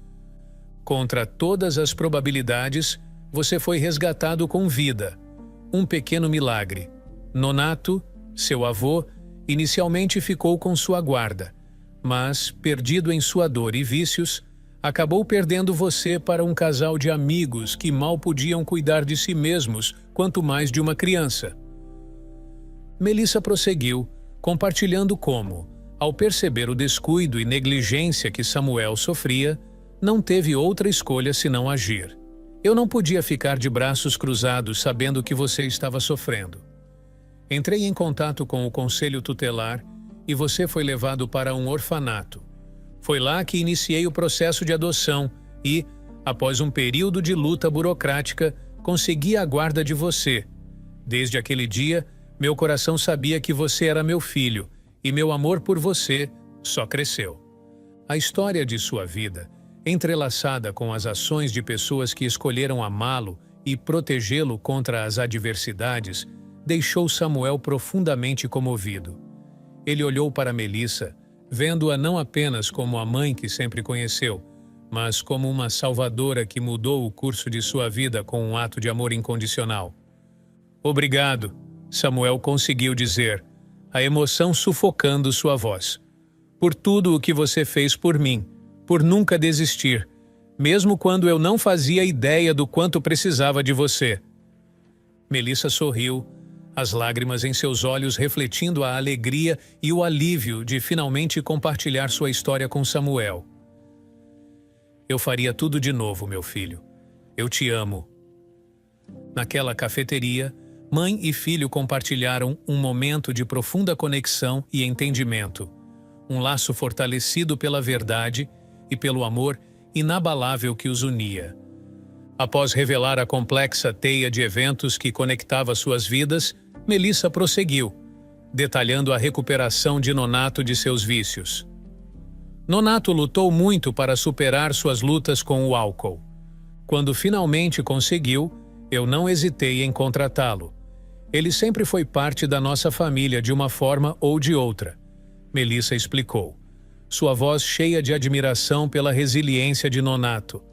Contra todas as probabilidades, você foi resgatado com vida. Um pequeno milagre. Nonato, seu avô, inicialmente ficou com sua guarda, mas, perdido em sua dor e vícios, acabou perdendo você para um casal de amigos que mal podiam cuidar de si mesmos, quanto mais de uma criança. Melissa prosseguiu, compartilhando como, ao perceber o descuido e negligência que Samuel sofria, não teve outra escolha senão agir. Eu não podia ficar de braços cruzados sabendo que você estava sofrendo. Entrei em contato com o conselho tutelar e você foi levado para um orfanato. Foi lá que iniciei o processo de adoção e, após um período de luta burocrática, consegui a guarda de você. Desde aquele dia, meu coração sabia que você era meu filho e meu amor por você só cresceu. A história de sua vida, entrelaçada com as ações de pessoas que escolheram amá-lo e protegê-lo contra as adversidades, deixou Samuel profundamente comovido. Ele olhou para Melissa, vendo-a não apenas como a mãe que sempre conheceu, mas como uma salvadora que mudou o curso de sua vida com um ato de amor incondicional. Obrigado, Samuel conseguiu dizer, a emoção sufocando sua voz. Por tudo o que você fez por mim, por nunca desistir, mesmo quando eu não fazia ideia do quanto precisava de você. Melissa sorriu, as lágrimas em seus olhos refletindo a alegria e o alívio de finalmente compartilhar sua história com Samuel. Eu faria tudo de novo, meu filho. Eu te amo. Naquela cafeteria, mãe e filho compartilharam um momento de profunda conexão e entendimento, um laço fortalecido pela verdade e pelo amor inabalável que os unia. Após revelar a complexa teia de eventos que conectava suas vidas, Melissa prosseguiu, detalhando a recuperação de Nonato de seus vícios. Nonato lutou muito para superar suas lutas com o álcool. Quando finalmente conseguiu, eu não hesitei em contratá-lo. Ele sempre foi parte da nossa família de uma forma ou de outra. Melissa explicou, sua voz cheia de admiração pela resiliência de Nonato.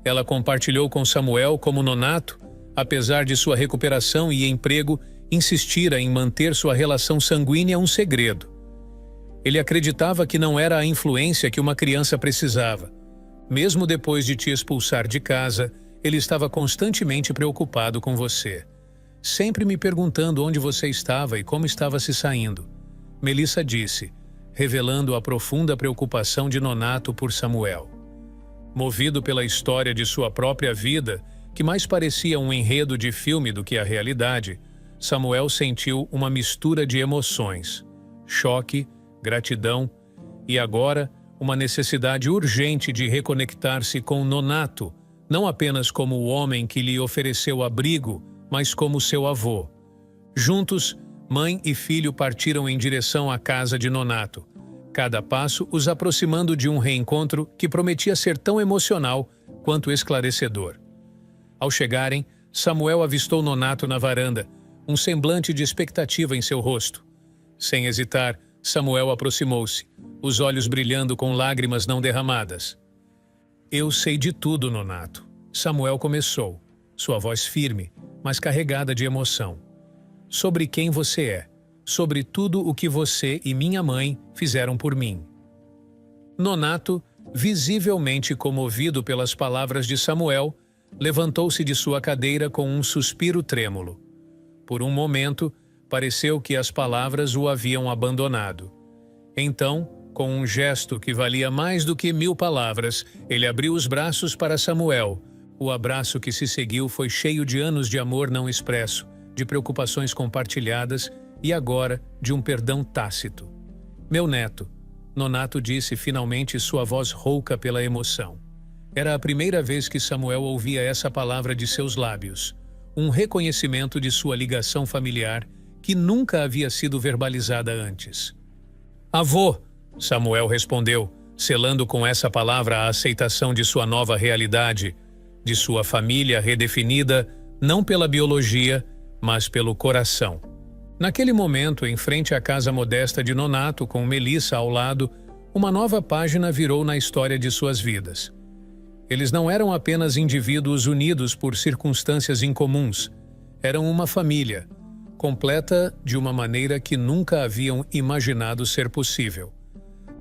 Ela compartilhou com Samuel como Nonato, apesar de sua recuperação e emprego, insistira em manter sua relação sanguínea um segredo. Ele acreditava que não era a influência que uma criança precisava, Mesmo depois de te expulsar de casa, ele estava constantemente preocupado com você, sempre me perguntando onde você estava e como estava se saindo. Melissa disse, revelando a profunda preocupação de Nonato por Samuel. Movido pela história de sua própria vida, que mais parecia um enredo de filme do que a realidade, Samuel sentiu uma mistura de emoções, choque, gratidão e agora uma necessidade urgente de reconectar-se com Nonato, não apenas como o homem que lhe ofereceu abrigo, mas como seu avô. Juntos, mãe e filho partiram em direção à casa de Nonato, cada passo os aproximando de um reencontro que prometia ser tão emocional quanto esclarecedor. Ao chegarem, Samuel avistou Nonato na varanda, um semblante de expectativa em seu rosto. Sem hesitar, Samuel aproximou-se, os olhos brilhando com lágrimas não derramadas. Eu sei de tudo, Nonato. Samuel começou, sua voz firme, mas carregada de emoção. Sobre quem você é, sobre tudo o que você e minha mãe fizeram por mim. Nonato, visivelmente comovido pelas palavras de Samuel, levantou-se de sua cadeira com um suspiro trêmulo. Por um momento, pareceu que as palavras o haviam abandonado. Então, com um gesto que valia mais do que 1000 palavras, ele abriu os braços para Samuel. O abraço que se seguiu foi cheio de anos de amor não expresso, de preocupações compartilhadas e agora de um perdão tácito. Meu neto, Nonato disse finalmente, sua voz rouca pela emoção. Era a primeira vez que Samuel ouvia essa palavra de seus lábios, um reconhecimento de sua ligação familiar que nunca havia sido verbalizada antes. Avô, Samuel respondeu, selando com essa palavra a aceitação de sua nova realidade, de sua família redefinida não pela biologia, mas pelo coração. Naquele momento, em frente à casa modesta de Nonato, com Melissa ao lado, uma nova página virou na história de suas vidas. Eles não eram apenas indivíduos unidos por circunstâncias incomuns, eram uma família, completa de uma maneira que nunca haviam imaginado ser possível.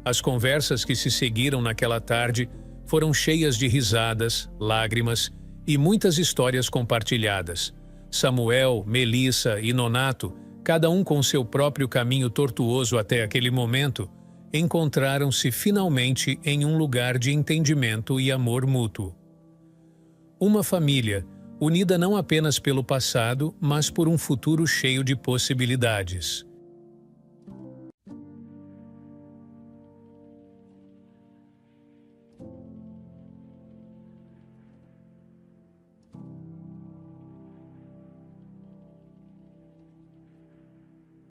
As conversas que se seguiram naquela tarde foram cheias de risadas, lágrimas e muitas histórias compartilhadas. Samuel, Melissa e Nonato, cada um com seu próprio caminho tortuoso até aquele momento, encontraram-se finalmente em um lugar de entendimento e amor mútuo. Uma família, unida não apenas pelo passado, mas por um futuro cheio de possibilidades.